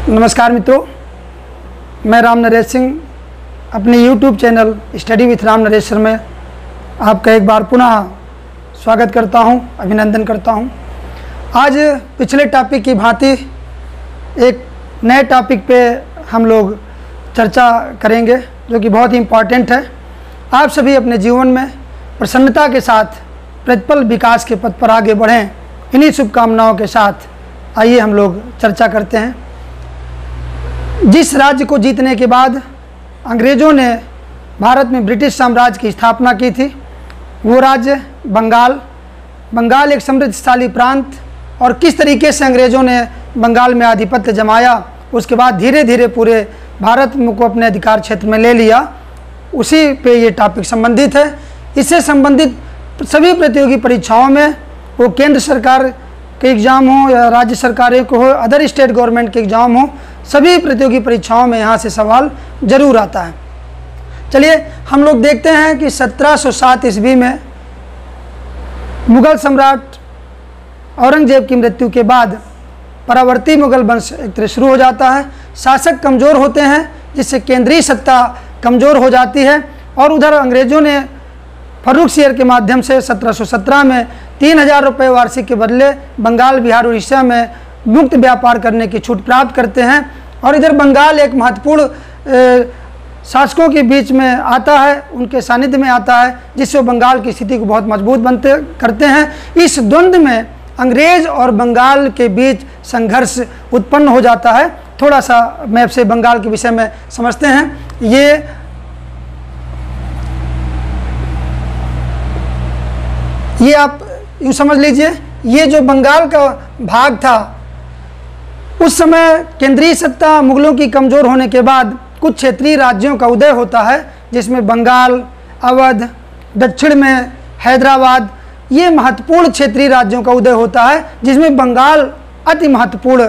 नमस्कार मित्रों, मैं राम नरेश सिंह अपने YouTube channel study with Ram Nareshwar में आपका एक बार पुनः स्वागत करता हूं, अभिनंदन करता हूं। आज पिछले टॉपिक की भांति एक नए टॉपिक पे हम लोग चर्चा करेंगे जो कि बहुत ही इम्पॉर्टेंट है। आप सभी अपने जीवन में प्रसन्नता के साथ प्रतिपल विकास के पथ पर आगे बढ़ें, इन्हीं शुभकामनाओं के साथ आइए हम लोग चर्चा करते हैं। जिस राज्य को जीतने के बाद अंग्रेज़ों ने भारत में ब्रिटिश साम्राज्य की स्थापना की थी, वो राज्य बंगाल एक समृद्धशाली प्रांत, और किस तरीके से अंग्रेज़ों ने बंगाल में आधिपत्य जमाया, उसके बाद धीरे धीरे पूरे भारत को अपने अधिकार क्षेत्र में ले लिया, उसी पे ये टॉपिक संबंधित है। इससे संबंधित सभी प्रतियोगी परीक्षाओं में, वो केंद्र सरकार के एग्ज़ाम हो या राज्य सरकारें को हो, अदर स्टेट गवर्नमेंट के एग्ज़ाम हो, सभी प्रतियोगी परीक्षाओं में यहाँ से सवाल जरूर आता है। चलिए हम लोग देखते हैं कि 1707 ईस्वी में मुग़ल सम्राट औरंगजेब की मृत्यु के बाद परावर्ती मुग़ल वंश एक तरह शुरू हो जाता है। शासक कमज़ोर होते हैं, जिससे केंद्रीय सत्ता कमज़ोर हो जाती है, और उधर अंग्रेज़ों ने फर्रुख सियर के माध्यम से 1717 में 3000 रुपये वार्षिक के बदले बंगाल, बिहार, उड़ीसा में मुक्त व्यापार करने की छूट प्राप्त करते हैं। और इधर बंगाल एक महत्वपूर्ण शासकों के बीच में आता है, उनके सानिध्य में आता है, जिससे बंगाल की स्थिति को बहुत मजबूत करते हैं। इस द्वंद्व में अंग्रेज़ और बंगाल के बीच संघर्ष उत्पन्न हो जाता है। थोड़ा सा मैप से बंगाल के विषय में समझते हैं। ये आप यूँ समझ लीजिए, ये जो बंगाल का भाग था, उस समय केंद्रीय सत्ता मुगलों की कमज़ोर होने के बाद कुछ क्षेत्रीय राज्यों का उदय होता है, जिसमें बंगाल, अवध, दक्षिण में हैदराबाद, ये महत्वपूर्ण क्षेत्रीय राज्यों का उदय होता है, जिसमें बंगाल अति महत्वपूर्ण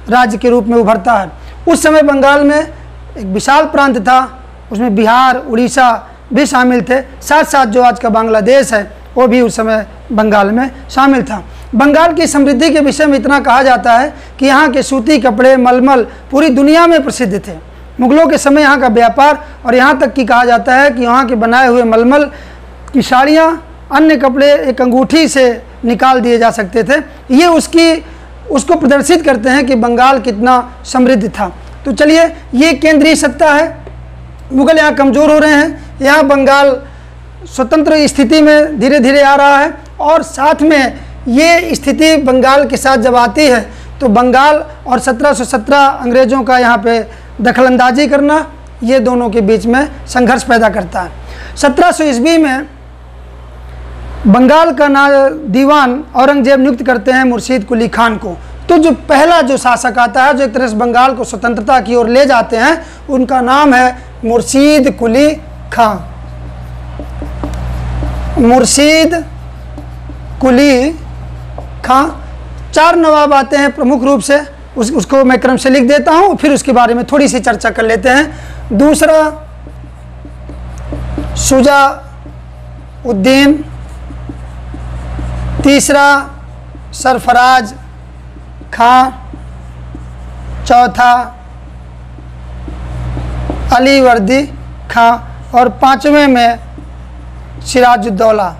राज्य के रूप में उभरता है। उस समय बंगाल में एक विशाल प्रांत था, उसमें बिहार, उड़ीसा भी शामिल थे, साथ साथ जो आज का बांग्लादेश है वो भी उस समय बंगाल में शामिल था। बंगाल की समृद्धि के विषय में इतना कहा जाता है कि यहाँ के सूती कपड़े, मलमल पूरी दुनिया में प्रसिद्ध थे। मुगलों के समय यहाँ का व्यापार, और यहाँ तक कि कहा जाता है कि यहाँ के बनाए हुए मलमल की साड़ियाँ, अन्य कपड़े एक अंगूठी से निकाल दिए जा सकते थे। ये उसको प्रदर्शित करते हैं कि बंगाल कितना समृद्ध था। तो चलिए, ये केंद्रीय सत्ता है, मुगल यहाँ कमज़ोर हो रहे हैं, यहाँ बंगाल स्वतंत्र स्थिति में धीरे धीरे आ रहा है, और साथ में ये स्थिति बंगाल के साथ जब आती है तो बंगाल और 1717 अंग्रेज़ों का यहाँ पे दखलंदाजी करना, ये दोनों के बीच में संघर्ष पैदा करता है। 1700 ईस्वी में बंगाल का दीवान औरंगजेब नियुक्त करते हैं मुर्शीद कुली खान को। तो जो पहला जो शासक आता है, जो एक तरह से बंगाल को स्वतंत्रता की ओर ले जाते हैं, उनका नाम है मुर्शीद कुली खान। मुर्शीद कुली खां। 4 नवाब आते हैं प्रमुख रूप से, उसको मैं क्रम से लिख देता हूं, फिर उसके बारे में थोड़ी सी चर्चा कर लेते हैं। दूसरा शुजा-उद-दीन, तीसरा सरफराज खां, चौथा अलीवर्दी खां, और 5वें में सिराजुद्दौला।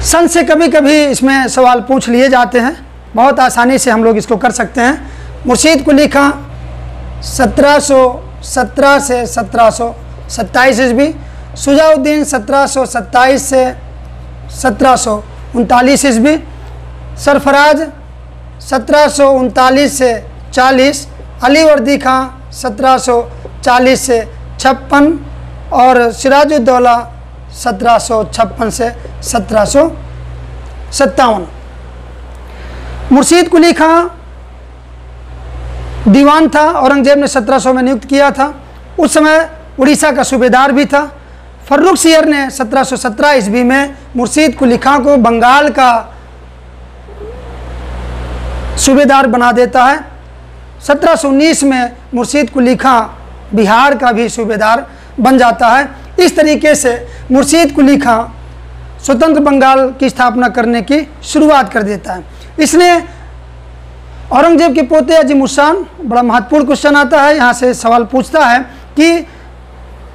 सन से कभी कभी इसमें सवाल पूछ लिए जाते हैं, बहुत आसानी से हम लोग इसको कर सकते हैं। मुर्शीद कुली खां 1717 से 1727 ईस्वी, शुजा-उद-दीन 1727 से 1739 ईस्वी, सरफराज 1739 से 40, अलीवर्दी खां 1740 से 56, और सिराजुद्दौला 1756 से 1757। मुर्शीद कुली खां दीवान था, औरंगजेब ने 1700 में नियुक्त किया था। उस समय उड़ीसा का सूबेदार भी था। फर्रुख सियर ने 1717 ईस्वी में मुर्शीद कुली खां को बंगाल का सूबेदार बना देता है। 1719 में मुर्शीद कुली खां बिहार का भी सूबेदार बन जाता है। इस तरीके से मुर्शीद कुली खां स्वतंत्र बंगाल की स्थापना करने की शुरुआत कर देता है। इसने औरंगजेब के पोते अजीमुशान, बड़ा महत्वपूर्ण क्वेश्चन आता है, यहाँ से सवाल पूछता है कि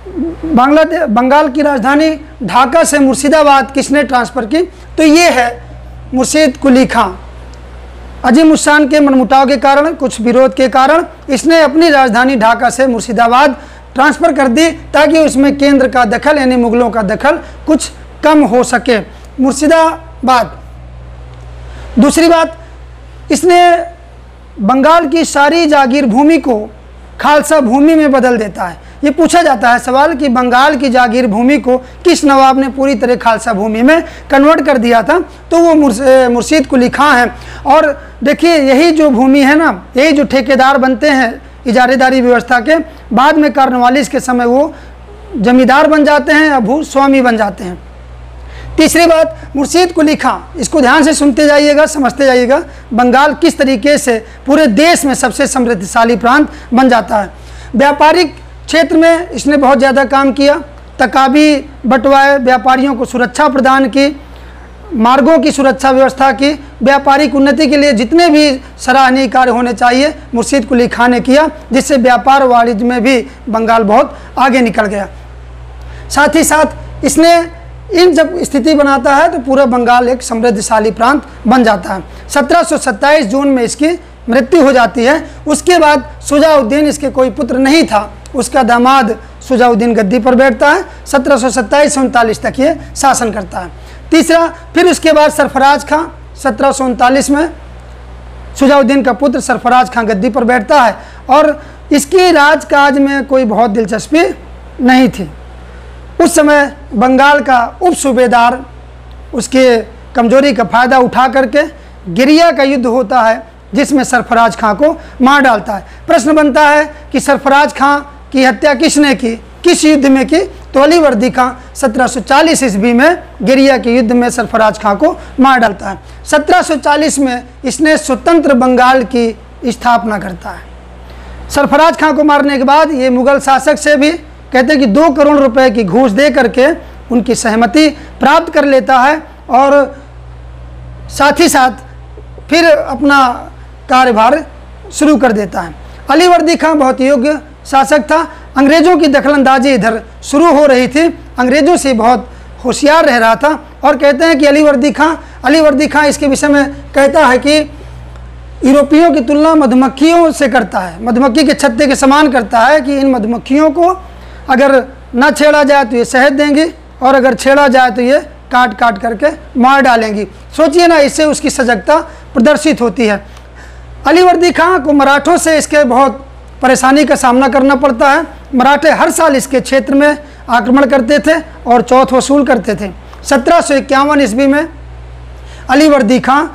बंगाल की राजधानी ढाका से मुर्शिदाबाद किसने ट्रांसफ़र की? तो ये है मुर्शीद कुली खां। अजीमुशान के मनमुटाव के कारण, कुछ विरोध के कारण इसने अपनी राजधानी ढाका से मुर्शिदाबाद ट्रांसफ़र कर दी ताकि उसमें केंद्र का दखल यानी मुग़लों का दखल कुछ कम हो सके। मुर्शिदाबाद। दूसरी बात, इसने बंगाल की सारी जागीर भूमि को खालसा भूमि में बदल देता है। ये पूछा जाता है सवाल कि बंगाल की जागीर भूमि को किस नवाब ने पूरी तरह खालसा भूमि में कन्वर्ट कर दिया था? तो वो मुर्शीद कुली खां है। और देखिए, यही जो भूमि है ना, यही जो ठेकेदार बनते हैं इजारेदारी व्यवस्था के, बाद में कार्नवालिस के समय वो जमींदार बन जाते हैं या भूस्वामी बन जाते हैं। तीसरी बात, मुर्शीद कुली खां, इसको ध्यान से सुनते जाइएगा, समझते जाइएगा, बंगाल किस तरीके से पूरे देश में सबसे समृद्धशाली प्रांत बन जाता है। व्यापारिक क्षेत्र में इसने बहुत ज़्यादा काम किया, तकाबी बंटवाए, व्यापारियों को सुरक्षा प्रदान की, मार्गों की सुरक्षा व्यवस्था की, व्यापारिक उन्नति के लिए जितने भी सराहनीय कार्य होने चाहिए मुर्शीद कुली खां ने किया, जिससे व्यापार वाणिज्य में भी बंगाल बहुत आगे निकल गया। साथ ही साथ इसने इन जब स्थिति बनाता है तो पूरा बंगाल एक समृद्धशाली प्रांत बन जाता है। 1727 जून में इसकी मृत्यु हो जाती है। उसके बाद शुजाउद्दीन, इसके कोई पुत्र नहीं था, उसका दामाद शुजाउद्दीन गद्दी पर बैठता है। 1727 से 39 तक ये शासन करता है। तीसरा, फिर उसके बाद सरफराज खां, 1739 में शुजाउद्दीन का पुत्र सरफराज खां गद्दी पर बैठता है और इसकी राजकाज में कोई बहुत दिलचस्पी नहीं थी। उस समय बंगाल का उप सूबेदार उसके कमजोरी का फ़ायदा उठा करके गिरिया का युद्ध होता है, जिसमें सरफराज खां को मार डालता है। प्रश्न बनता है कि सरफराज खां की हत्या किसने की, किस युद्ध में की? तो अली वर्दी खां 1740 ईस्वी में गिरिया के युद्ध में सरफराज खां को मार डालता है। 1740 में इसने स्वतंत्र बंगाल की स्थापना करता है। सरफराज खां को मारने के बाद ये मुग़ल शासक से भी कहते हैं कि 2 करोड़ रुपए की घूस दे करके उनकी सहमति प्राप्त कर लेता है और साथ ही साथ फिर अपना कार्यभार शुरू कर देता है। अली वर्दी खां बहुत योग्य शासक था। अंग्रेज़ों की दखलंदाजी इधर शुरू हो रही थी, अंग्रेज़ों से बहुत होशियार रह रहा था और कहते हैं कि अली वर्दी खां इसके विषय में कहता है कि यूरोपियों की तुलना मधुमक्खियों से करता है, मधुमक्खी के छत्ते के समान करता है कि इन मधुमक्खियों को अगर ना छेड़ा जाए तो ये शहद देंगी और अगर छेड़ा जाए तो ये काट काट करके मार डालेंगी। सोचिए ना, इससे उसकी सजगता प्रदर्शित होती है। अली वर्दी खां को मराठों से इसके बहुत परेशानी का सामना करना पड़ता है। मराठे हर साल इसके क्षेत्र में आक्रमण करते थे और चौथ वसूल करते थे। 1751 ईस्वी में अली वर्दी खां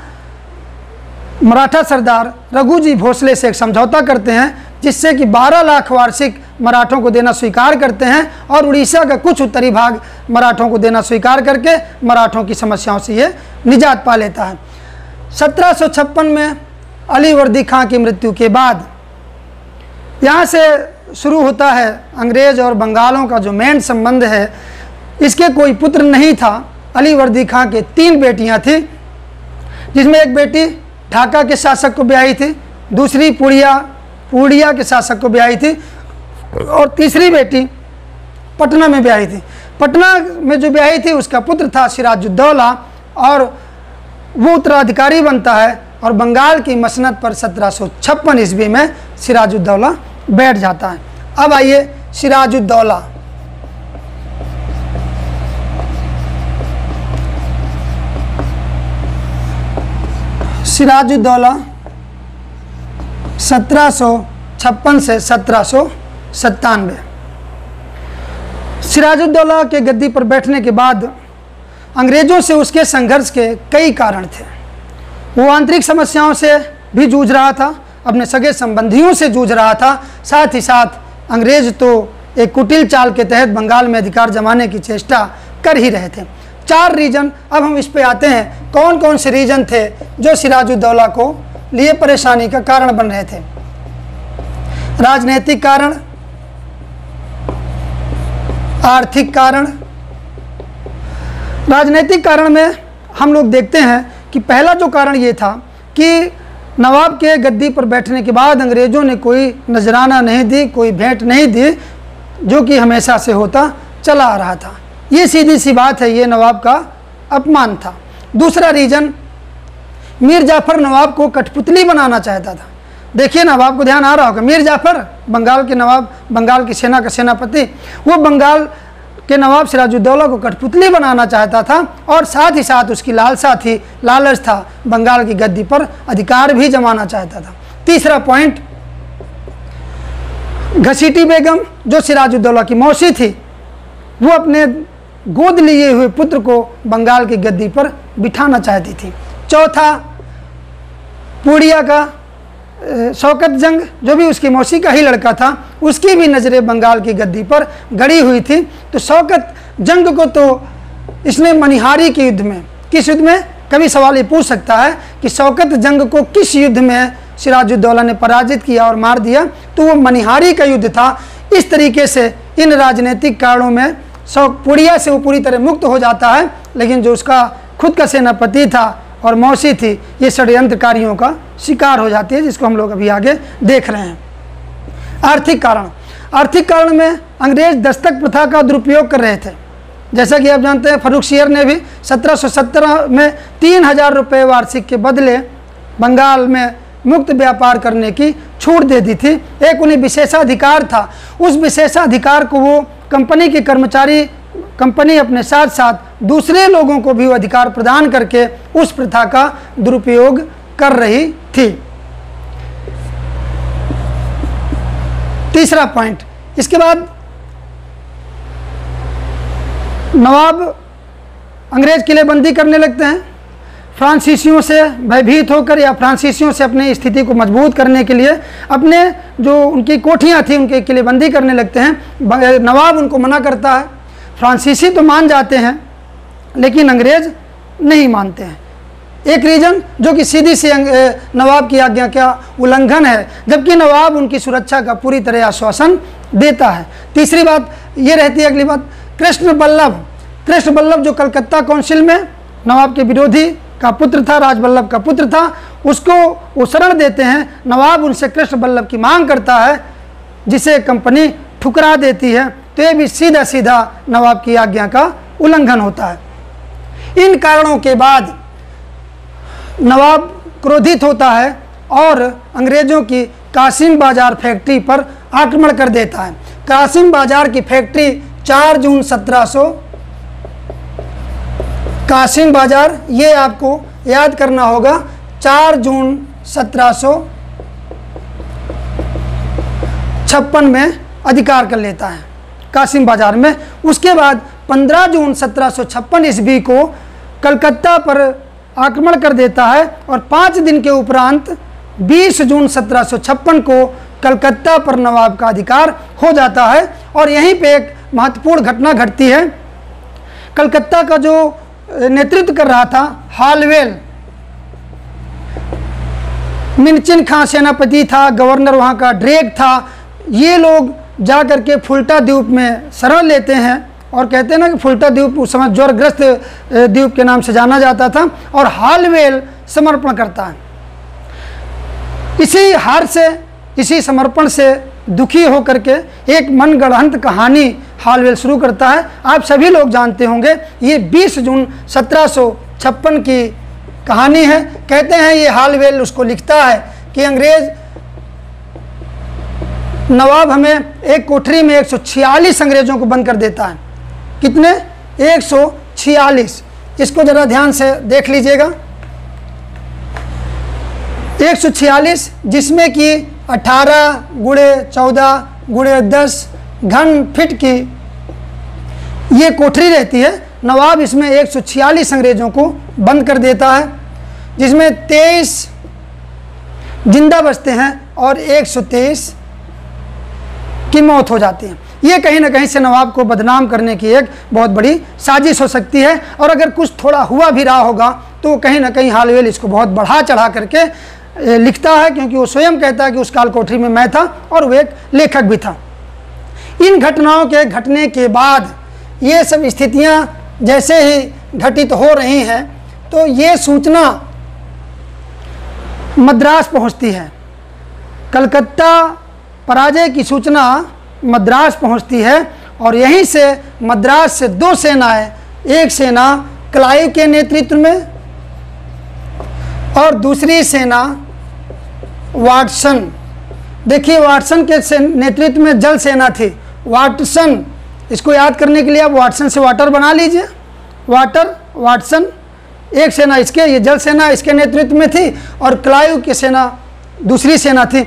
मराठा सरदार रघुजी भोसले से एक समझौता करते हैं, जिससे कि 12 लाख वार्षिक मराठों को देना स्वीकार करते हैं और उड़ीसा का कुछ उत्तरी भाग मराठों को देना स्वीकार करके मराठों की समस्याओं से ये निजात पा लेता है। 1756 में अली वर्दी खां की मृत्यु के बाद यहाँ से शुरू होता है अंग्रेज और बंगालों का जो मेन संबंध है। इसके कोई पुत्र नहीं था। अली वर्दी खां के 3 बेटियाँ थी, जिसमें एक बेटी ढाका के शासक को ब्याही थी, दूसरी पूर्णिया के शासक को ब्याही थी और तीसरी बेटी पटना में ब्याही थी। पटना में जो ब्याही थी उसका पुत्र था सिराजुद्दौला और वो उत्तराधिकारी बनता है और बंगाल की मसनद पर 1756 ईस्वी में सिराजुद्दौला बैठ जाता है। अब आइए सिराजुद्दौला। सिराजुद्दौला 1756 से 1797। सिराजुद्दौला के गद्दी पर बैठने के बाद अंग्रेज़ों से उसके संघर्ष के कई कारण थे। वो आंतरिक समस्याओं से भी जूझ रहा था, अपने सगे संबंधियों से जूझ रहा था, साथ ही साथ अंग्रेज़ तो एक कुटिल चाल के तहत बंगाल में अधिकार जमाने की चेष्टा कर ही रहे थे। 4 रीजन, अब हम इस पे आते हैं, कौन कौन से रीजन थे जो सिराजुद्दौला को लिए परेशानी का कारण बन रहे थे। राजनीतिक कारण, आर्थिक कारण। राजनीतिक कारण में हम लोग देखते हैं कि पहला जो कारण ये था कि नवाब के गद्दी पर बैठने के बाद अंग्रेज़ों ने कोई नजराना नहीं दी, कोई भेंट नहीं दी, जो कि हमेशा से होता चला आ रहा था। ये सीधी सी बात है, ये नवाब का अपमान था। दूसरा रीज़न, मीर जाफ़र नवाब को कठपुतली बनाना चाहता था। देखिए नवाब को ध्यान आ रहा होगा, मीर जाफ़र बंगाल के नवाब, बंगाल की सेना का सेनापति, वो बंगाल के नवाब सिराजुद्दौला को कठपुतली बनाना चाहता था और साथ ही साथ उसकी लालसा थी, लालच था, बंगाल की गद्दी पर अधिकार भी जमाना चाहता था। तीसरा पॉइंट, घसीटी बेगम जो सिराजुद्दौला की मौसी थी, वो अपने गोद लिए हुए पुत्र को बंगाल की गद्दी पर बिठाना चाहती थी। चौथा, पूड़िया का शौकत जंग जो भी उसकी मौसी का ही लड़का था, उसकी भी नज़रें बंगाल की गद्दी पर गड़ी हुई थी। तो शौकत जंग को तो इसने मनिहारी के युद्ध में, किस युद्ध में, कभी सवाल ये पूछ सकता है कि शौकत जंग को किस युद्ध में सिराजुद्दौला ने पराजित किया और मार दिया, तो वो मनिहारी का युद्ध था। इस तरीके से इन राजनीतिक कारणों में पूड़िया से वो पूरी तरह मुक्त हो जाता है, लेकिन जो उसका खुद का सेनापति था और मौसी थी, ये षड्यंत्रकारियों का शिकार हो जाती है, जिसको हम लोग अभी आगे देख रहे हैं। आर्थिक कारण, आर्थिक कारण में अंग्रेज दस्तक प्रथा का दुरुपयोग कर रहे थे। जैसा कि आप जानते हैं, फर्रुख सियर ने भी 1717 में 3000 रुपये वार्षिक के बदले बंगाल में मुक्त व्यापार करने की छूट दे दी थी। एक उन्हें विशेषाधिकार था, उस विशेषाधिकार को वो कंपनी के कर्मचारी, कंपनी अपने साथ साथ दूसरे लोगों को भी अधिकार प्रदान करके उस प्रथा का दुरुपयोग कर रही थी। तीसरा पॉइंट, इसके बाद नवाब अंग्रेज किलेबंदी करने लगते हैं। फ्रांसीसियों से भयभीत होकर या फ्रांसीसियों से अपनी स्थिति को मजबूत करने के लिए अपने जो उनकी कोठियाँ थी उनके किलेबंदी करने लगते हैं। नवाब उनको मना करता है। फ्रांसीसी तो मान जाते हैं लेकिन अंग्रेज नहीं मानते हैं। एक रीज़न जो कि सीधी सी नवाब की आज्ञा का उल्लंघन है, जबकि नवाब उनकी सुरक्षा का पूरी तरह आश्वासन देता है। तीसरी बात ये रहती है, अगली बात, कृष्ण बल्लभ जो कलकत्ता काउंसिल में नवाब के विरोधी का पुत्र था, राजबल्लभ का पुत्र था, उसको वो शरण देते हैं। नवाब उनसे कृष्ण बल्लभ की मांग करता है, जिसे कंपनी ठुकरा देती है। तो ये भी सीधा सीधा नवाब की आज्ञा का उल्लंघन होता है। इन कारणों के बाद नवाब क्रोधित होता है और अंग्रेज़ों की कासिम बाजार फैक्ट्री पर आक्रमण कर देता है। कासिम बाजार की फैक्ट्री 4 जून 1700, कासिम बाजार ये आपको याद करना होगा, 4 जून 1756 में अधिकार कर लेता है कासिम बाजार में। उसके बाद 15 जून 1756 ईस्वी को कलकत्ता पर आक्रमण कर देता है और 5 दिन के उपरांत 20 जून 1756 को कलकत्ता पर नवाब का अधिकार हो जाता है। और यहीं पे एक महत्वपूर्ण घटना घटती है। कलकत्ता का जो नेतृत्व कर रहा था हालवेल, मिनचिन खां सेनापति था, गवर्नर वहाँ का ड्रेक था। ये लोग जा कर के फुल्टा द्वीप में शरण लेते हैं और कहते हैं ना कि फुल्टा द्वीप उस समय ज्वरग्रस्त द्वीप के नाम से जाना जाता था, और हालवेल समर्पण करता है। इसी हार से, इसी समर्पण से दुखी होकर के एक मनगढ़ंत कहानी हालवेल शुरू करता है। आप सभी लोग जानते होंगे, ये 20 जून 1756 की कहानी है। कहते हैं ये हालवेल उसको लिखता है कि अंग्रेज नवाब हमें एक कोठरी में 146 अंग्रेजों को बंद कर देता है। कितने? 146। इसको जरा ध्यान से देख लीजिएगा। 146, जिसमें कि 18 × 14 × 10 घन फीट की ये कोठरी रहती है। नवाब इसमें 146 अंग्रेजों को बंद कर देता है, जिसमें 23 जिंदा बचते हैं और 123 की मौत हो जाती है। ये कहीं ना कहीं से नवाब को बदनाम करने की एक बहुत बड़ी साजिश हो सकती है। और अगर कुछ थोड़ा हुआ भी रहा होगा तो कहीं ना कहीं हालवेल इसको बहुत बढ़ा चढ़ा करके लिखता है, क्योंकि वो स्वयं कहता है कि उस काल कोठरी में मैं था और वो एक लेखक भी था। इन घटनाओं के घटने के बाद ये सब स्थितियां जैसे ही घटित हो रही हैं, तो ये सूचना मद्रास पहुंचती है। कलकत्ता पराजय की सूचना मद्रास पहुंचती है और यहीं से मद्रास से दो सेनाएं, एक सेना क्लाइव के नेतृत्व में और दूसरी सेना वाटसन। देखिए, वाटसन के नेतृत्व में जल सेना थी। वाटसन, इसको याद करने के लिए आप वाटसन से वाटर बना लीजिए। वाटर, वाटसन, एक सेना इसके, ये जल सेना इसके नेतृत्व में थी और क्लाइव की सेना दूसरी सेना थी।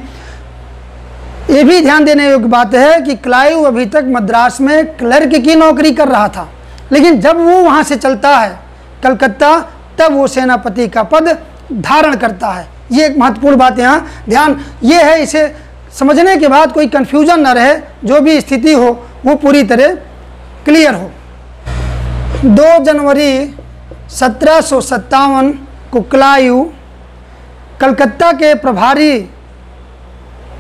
ये भी ध्यान देने योग्य बात है कि क्लाइव अभी तक मद्रास में क्लर्क की नौकरी कर रहा था, लेकिन जब वो वहाँ से चलता है कलकत्ता, तब वो सेनापति का पद धारण करता है। ये एक महत्वपूर्ण बात यहाँ ध्यान ये है, इसे समझने के बाद कोई कन्फ्यूजन न रहे, जो भी स्थिति हो वो पूरी तरह क्लियर हो। 2 जनवरी 1757 को क्लाइव कलकत्ता के प्रभारी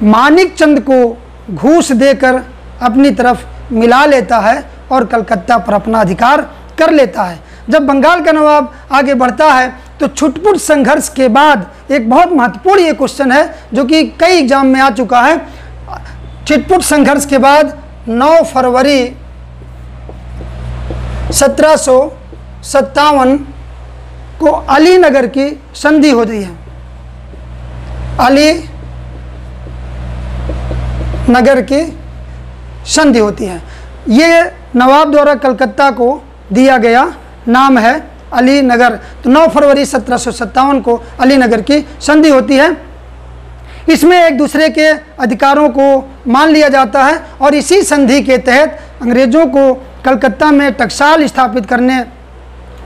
मानिक चंद को घूस देकर अपनी तरफ मिला लेता है और कलकत्ता पर अपना अधिकार कर लेता है। जब बंगाल का नवाब आगे बढ़ता है तो छुटपुट संघर्ष के बाद एक बहुत महत्वपूर्ण ये क्वेश्चन है जो कि कई एग्जाम में आ चुका है। छुटपुट संघर्ष के बाद 9 फरवरी 1757 को अलीनगर की संधि होती है। अली नगर की संधि होती है। ये नवाब द्वारा कलकत्ता को दिया गया नाम है अली नगर। तो 9 फरवरी 1757 को अली नगर की संधि होती है। इसमें एक दूसरे के अधिकारों को मान लिया जाता है और इसी संधि के तहत अंग्रेज़ों को कलकत्ता में टकसाल स्थापित करने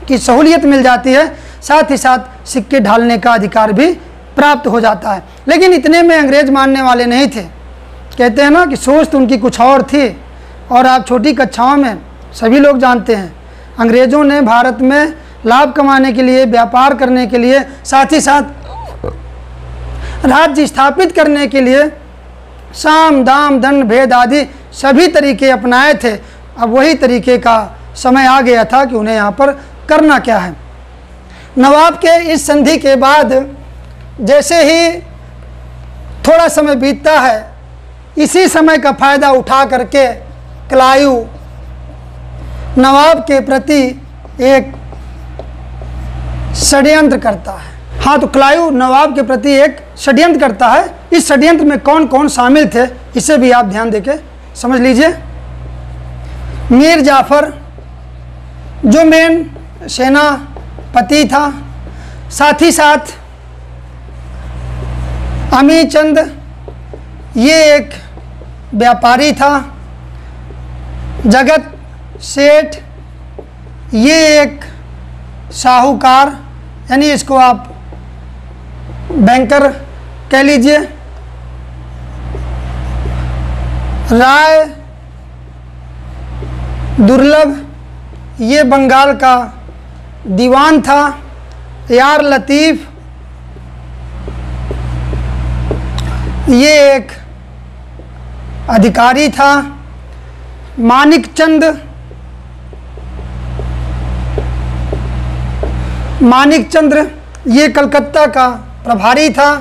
की सहूलियत मिल जाती है। साथ ही साथ सिक्के ढालने का अधिकार भी प्राप्त हो जाता है। लेकिन इतने में अंग्रेज़ मानने वाले नहीं थे। कहते हैं ना कि सोच तो उनकी कुछ और थी। और आप छोटी कक्षाओं में सभी लोग जानते हैं, अंग्रेज़ों ने भारत में लाभ कमाने के लिए, व्यापार करने के लिए, साथ ही साथ राज्य स्थापित करने के लिए साम दाम दंड भेद आदि सभी तरीके अपनाए थे। अब वही तरीके का समय आ गया था कि उन्हें यहाँ पर करना क्या है। नवाब के इस संधि के बाद जैसे ही थोड़ा समय बीतता है, इसी समय का फ़ायदा उठा करके क्लाइव नवाब के प्रति एक षड्यंत्र करता है। हाँ, तो क्लाइव नवाब के प्रति एक षड्यंत्र करता है। इस षड्यंत्र में कौन कौन शामिल थे, इसे भी आप ध्यान देके समझ लीजिए। मीर जाफर जो मेन सेनापति था, साथ ही साथ अमी चंद ये एक व्यापारी था, जगत सेठ ये एक साहूकार, यानी इसको आप बैंकर कह लीजिए, राय दुर्लभ ये बंगाल का दीवान था, यार लतीफ़ ये एक अधिकारी था, मानिक चंद ये कलकत्ता का प्रभारी था।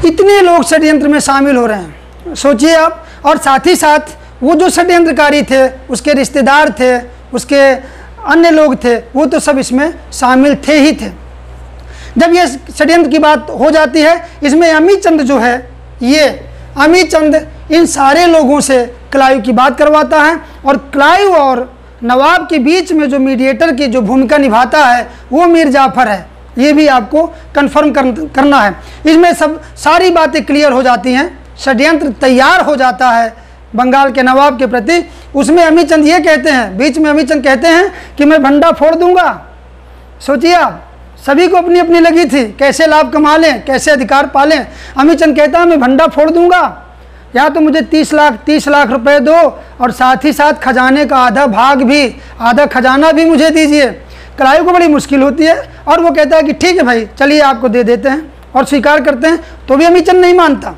इतने लोग षड्यंत्र में शामिल हो रहे हैं, सोचिए आप। और साथ ही साथ वो जो षड्यंत्रकारी थे, उसके रिश्तेदार थे, उसके अन्य लोग थे, वो तो सब इसमें शामिल थे ही थे। जब ये षड्यंत्र की बात हो जाती है, इसमें अमी चंद जो है, ये अमी चंद इन सारे लोगों से क्लाइव की बात करवाता है और क्लाइव और नवाब के बीच में जो मीडिएटर की जो भूमिका निभाता है वो मीर जाफर है। ये भी आपको कंफर्म करना है। इसमें सब सारी बातें क्लियर हो जाती हैं। षड्यंत्र तैयार हो जाता है बंगाल के नवाब के प्रति। उसमें अमी चंद ये कहते हैं, बीच में अमी चंद कहते हैं कि मैं भंडा फोड़ दूंगा। सोचिए आप, सभी को अपनी अपनी लगी थी कैसे लाभ कमा लें, कैसे अधिकार पालें। अमी चंद कहता है मैं भंडा फोड़ दूंगा, या तो मुझे 30 लाख रुपए दो और साथ ही साथ खजाने का आधा खजाना भी मुझे दीजिए। क्लाइव को बड़ी मुश्किल होती है और वो कहता है कि ठीक है भाई, चलिए आपको दे देते हैं, और स्वीकार करते हैं। तो भी अमी चंद नहीं मानता।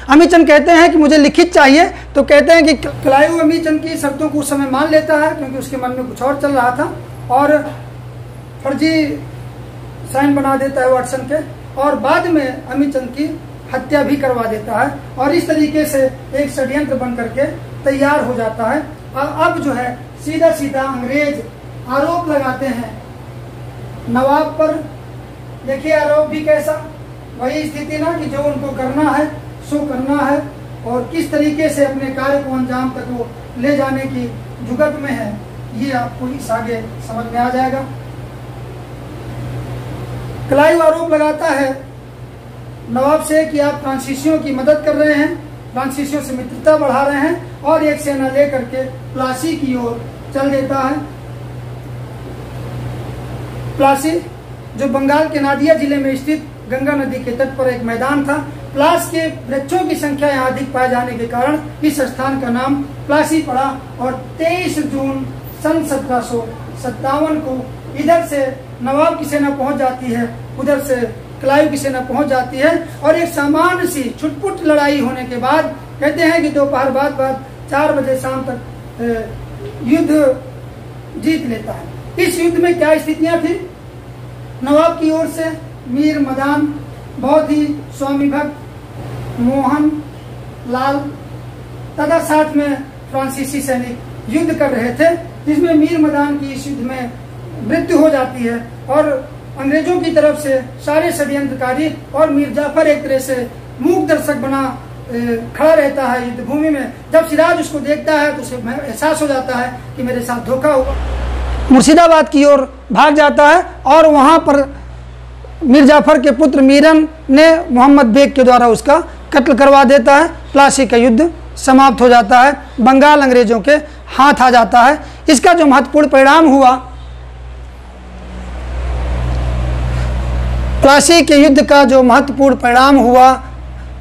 अमी चंद कहते हैं कि मुझे लिखित चाहिए। तो कहते हैं कि क्लाइव अमी चंद की शर्तों को उस समय मान लेता है, क्योंकि उसके मन में कुछ और चल रहा था। और फर्जी साइन बना देता है वाटसन के, और बाद में अमीचंद की हत्या भी करवा देता है, और इस तरीके से एक षड्यंत्र बन करके तैयार हो जाता है। अब जो है सीधा सीधा अंग्रेज आरोप लगाते हैं नवाब पर। देखिए आरोप भी कैसा, वही स्थिति ना कि जो उनको करना है सो करना है, और किस तरीके से अपने कार्य को अंजाम तक वो ले जाने की जुगत में है, ये आपको इस आगे समझ में आ जाएगा। क्लाइव आरोप लगाता है नवाब से कि आप फ्रांसीसियों की मदद कर रहे हैं, फ्रांसीसियों से मित्रता बढ़ा रहे हैं, और एक सेना लेकर के प्लासी की ओर चल देता है। प्लासी जो बंगाल के नादिया जिले में स्थित गंगा नदी के तट पर एक मैदान था। प्लास के वृक्षों की संख्या यहाँ अधिक पाए जाने के कारण इस स्थान का नाम प्लासी पड़ा, और 23 जून सन 1757 को इधर से नवाब की सेना पहुंच जाती है, उधर से क्लाइव की सेना पहुंच जाती है, और एक सामान्य सी छुटपुट लड़ाई होने के बाद कहते हैं कि दोपहर बाद 4 बजे शाम तक युद्ध जीत लेता है। इस युद्ध में क्या स्थितियां थी? नवाब की ओर से मीर मदान बहुत ही स्वामी भक्त मोहन लाल तथा साथ में फ्रांसीसी सैनिक युद्ध कर रहे थे, जिसमें मीर मदान की इस युद्ध में मृत्यु हो जाती है, और अंग्रेजों की तरफ से सारे षड्यंत्रकारी और मीर जाफर एक तरह से मूक दर्शक बना खड़ा रहता है युद्ध भूमि में। जब सिराज उसको देखता है तो उसे एहसास हो जाता है कि मेरे साथ धोखा हुआ। मुर्शिदाबाद की ओर भाग जाता है, और वहां पर मीर जाफर के पुत्र मीरन ने मोहम्मद बेग के द्वारा उसका कत्ल करवा देता है। प्लासी का युद्ध समाप्त हो जाता है, बंगाल अंग्रेजों के हाथ आ जाता है। इसका जो महत्वपूर्ण परिणाम हुआ, प्लासी के युद्ध का जो महत्वपूर्ण परिणाम हुआ,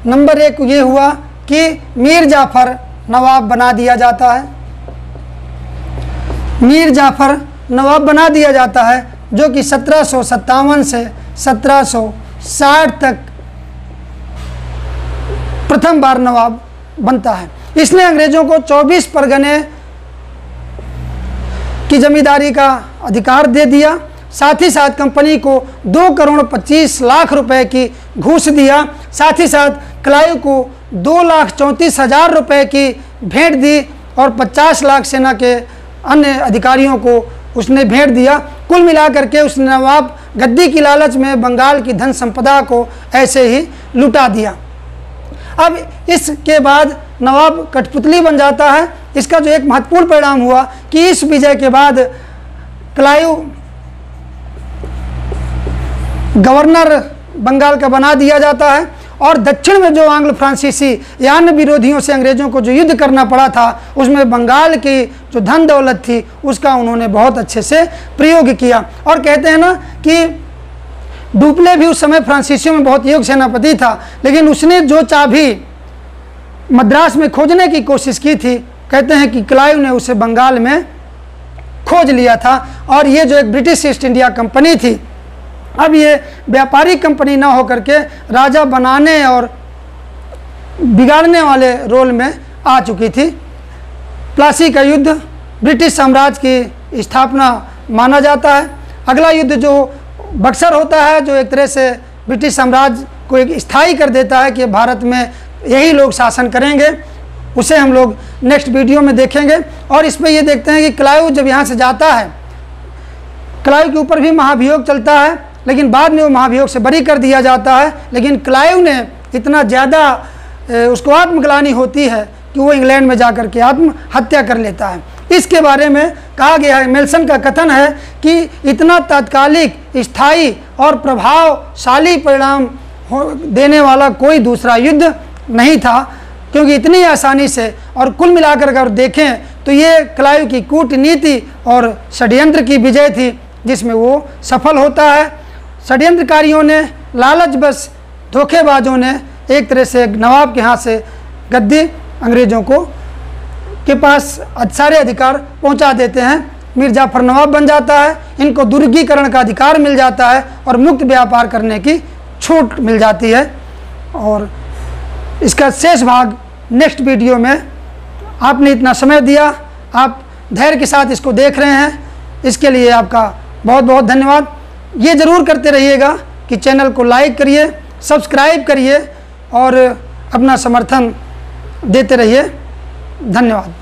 नंबर 1 ये हुआ कि मीर जाफर नवाब बना दिया जाता है। मीर जाफर नवाब बना दिया जाता है, जो कि 1757 से 1760 तक प्रथम बार नवाब बनता है। इसने अंग्रेजों को 24 परगने की जमींदारी का अधिकार दे दिया, साथ ही साथ कंपनी को 2,25,00,000 रुपए की घूस दिया, साथ ही साथ क्लाइव को 2,34,000 रुपए की भेंट दी, और 50 लाख सेना के अन्य अधिकारियों को उसने भेंट दिया। कुल मिलाकर के उस नवाब गद्दी की लालच में बंगाल की धन संपदा को ऐसे ही लुटा दिया। अब इसके बाद नवाब कठपुतली बन जाता है। इसका जो एक महत्वपूर्ण परिणाम हुआ कि इस विजय के बाद क्लाइव गवर्नर बंगाल का बना दिया जाता है, और दक्षिण में जो आंग्ल फ्रांसीसी या अन्य विरोधियों से अंग्रेजों को जो युद्ध करना पड़ा था, उसमें बंगाल की जो धन दौलत थी उसका उन्होंने बहुत अच्छे से प्रयोग किया। और कहते हैं ना कि डुप्ले भी उस समय फ्रांसीसियों में बहुत योग्य सेनापति था, लेकिन उसने जो चाबी मद्रास में खोजने की कोशिश की थी, कहते हैं कि क्लाइव ने उसे बंगाल में खोज लिया था। और ये जो एक ब्रिटिश ईस्ट इंडिया कंपनी थी, अब ये व्यापारिक कंपनी ना होकर के राजा बनाने और बिगाड़ने वाले रोल में आ चुकी थी। प्लासी का युद्ध ब्रिटिश साम्राज्य की स्थापना माना जाता है। अगला युद्ध जो बक्सर होता है, जो एक तरह से ब्रिटिश साम्राज्य को एक स्थायी कर देता है कि भारत में यही लोग शासन करेंगे, उसे हम लोग नेक्स्ट वीडियो में देखेंगे। और इसमें ये देखते हैं कि क्लाइव जब यहाँ से जाता है, क्लाइव के ऊपर भी महाभियोग चलता है, लेकिन बाद में वो महाभियोग से बरी कर दिया जाता है। लेकिन क्लाइव ने इतना ज़्यादा उसको आत्मग्लानि होती है कि वो इंग्लैंड में जाकर के आत्महत्या कर लेता है। इसके बारे में कहा गया है, मेल्सन का कथन है कि इतना तात्कालिक, स्थायी और प्रभावशाली परिणाम देने वाला कोई दूसरा युद्ध नहीं था, क्योंकि इतनी आसानी से, और कुल मिलाकर अगर देखें तो ये क्लाइव की कूटनीति और षड्यंत्र की विजय थी, जिसमें वो सफल होता है। षड्यंत्रकारियों ने, लालच बस धोखेबाजों ने एक तरह से नवाब के हाथ से गद्दी अंग्रेजों को के पास सारे अधिकार पहुंचा देते हैं। मीर जाफर नवाब बन जाता है, इनको दुर्गीकरण का अधिकार मिल जाता है और मुक्त व्यापार करने की छूट मिल जाती है। और इसका शेष भाग नेक्स्ट वीडियो में। आपने इतना समय दिया, आप धैर्य के साथ इसको देख रहे हैं, इसके लिए आपका बहुत बहुत धन्यवाद। ये ज़रूर करते रहिएगा कि चैनल को लाइक करिए, सब्सक्राइब करिए और अपना समर्थन देते रहिए। धन्यवाद।